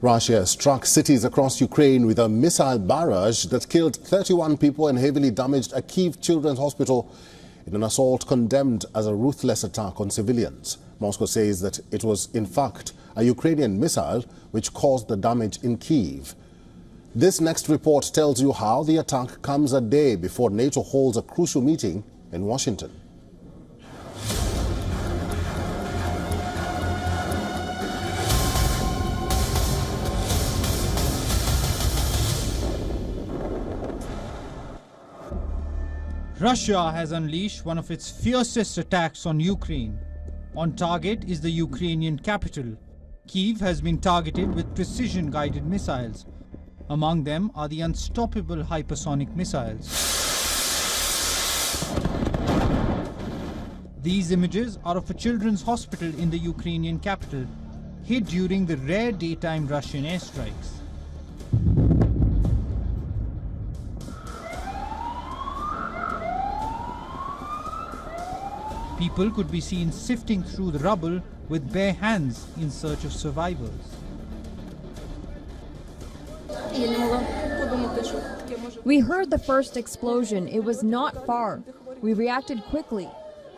Russia struck cities across Ukraine with a missile barrage that killed 31 people and heavily damaged a Kyiv children's hospital in an assault condemned as a ruthless attack on civilians. Moscow says that it was, in fact, a Ukrainian missile which caused the damage in Kyiv. This next report tells you how the attack comes a day before NATO holds a crucial meeting in Washington. Russia has unleashed one of its fiercest attacks on Ukraine. On target is the Ukrainian capital. Kyiv has been targeted with precision-guided missiles. Among them are the unstoppable hypersonic missiles. These images are of a children's hospital in the Ukrainian capital, hit during the rare daytime Russian airstrikes. People could be seen sifting through the rubble with bare hands in search of survivors. We heard the first explosion. It was not far. We reacted quickly.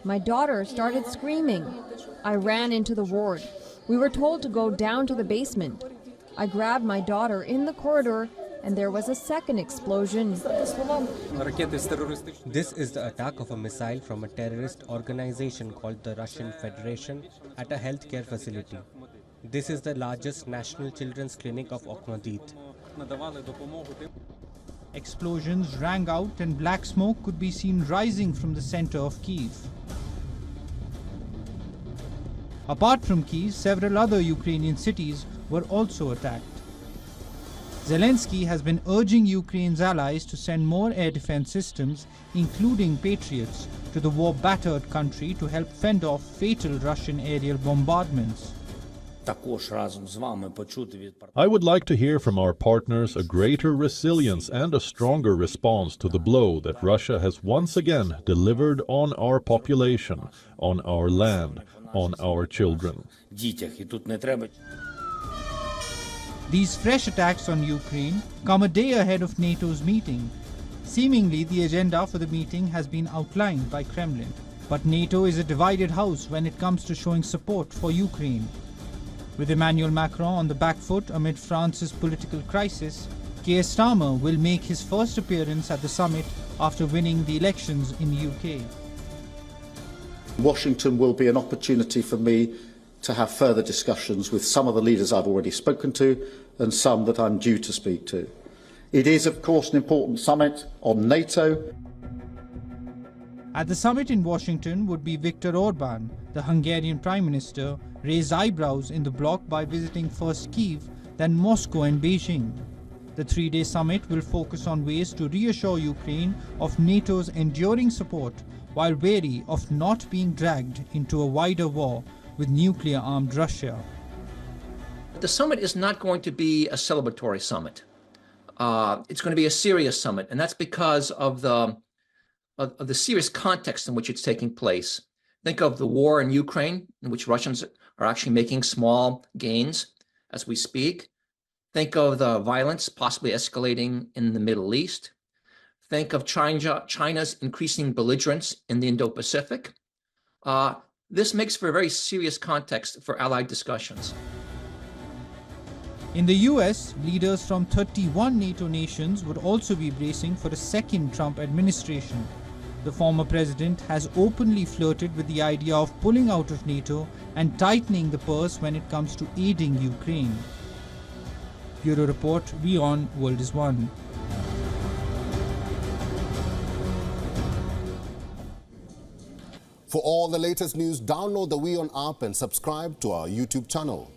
My daughter started screaming. I ran into the ward. We were told to go down to the basement. I grabbed my daughter in the corridor, and there was a second explosion. This is the attack of a missile from a terrorist organization called the Russian Federation at a healthcare facility. This is the largest national children's clinic of Okhmadit. Explosions rang out and black smoke could be seen rising from the center of Kyiv. Apart from Kyiv, several other Ukrainian cities were also attacked. Zelensky has been urging Ukraine's allies to send more air defense systems, including Patriots, to the war-battered country to help fend off fatal Russian aerial bombardments. I would like to hear from our partners a greater resilience and a stronger response to the blow that Russia has once again delivered on our population, on our land, on our children. These fresh attacks on Ukraine come a day ahead of NATO's meeting. Seemingly, the agenda for the meeting has been outlined by Kremlin. But NATO is a divided house when it comes to showing support for Ukraine. With Emmanuel Macron on the back foot amid France's political crisis, Keir Starmer will make his first appearance at the summit after winning the elections in the UK. Washington will be an opportunity for me to have further discussions with some of the leaders I've already spoken to and some that I'm due to speak to. It is, of course, an important summit on NATO. At the summit in Washington would be Viktor Orban. The Hungarian Prime Minister raised eyebrows in the bloc by visiting first Kyiv, then Moscow and Beijing. The three-day summit will focus on ways to reassure Ukraine of NATO's enduring support while wary of not being dragged into a wider war with nuclear-armed Russia. The summit is not going to be a celebratory summit. It's going to be a serious summit, and that's because of the serious context in which it's taking place. Think of the war in Ukraine, in which Russians are actually making small gains as we speak. Think of the violence possibly escalating in the Middle East. Think of China's increasing belligerence in the Indo-Pacific. This makes for a very serious context for allied discussions. In the US, leaders from 31 NATO nations would also be bracing for a second Trump administration. The former president has openly flirted with the idea of pulling out of NATO and tightening the purse when it comes to aiding Ukraine. Bureau Report, WION World is One. For all the latest news, download the WION app and subscribe to our YouTube channel.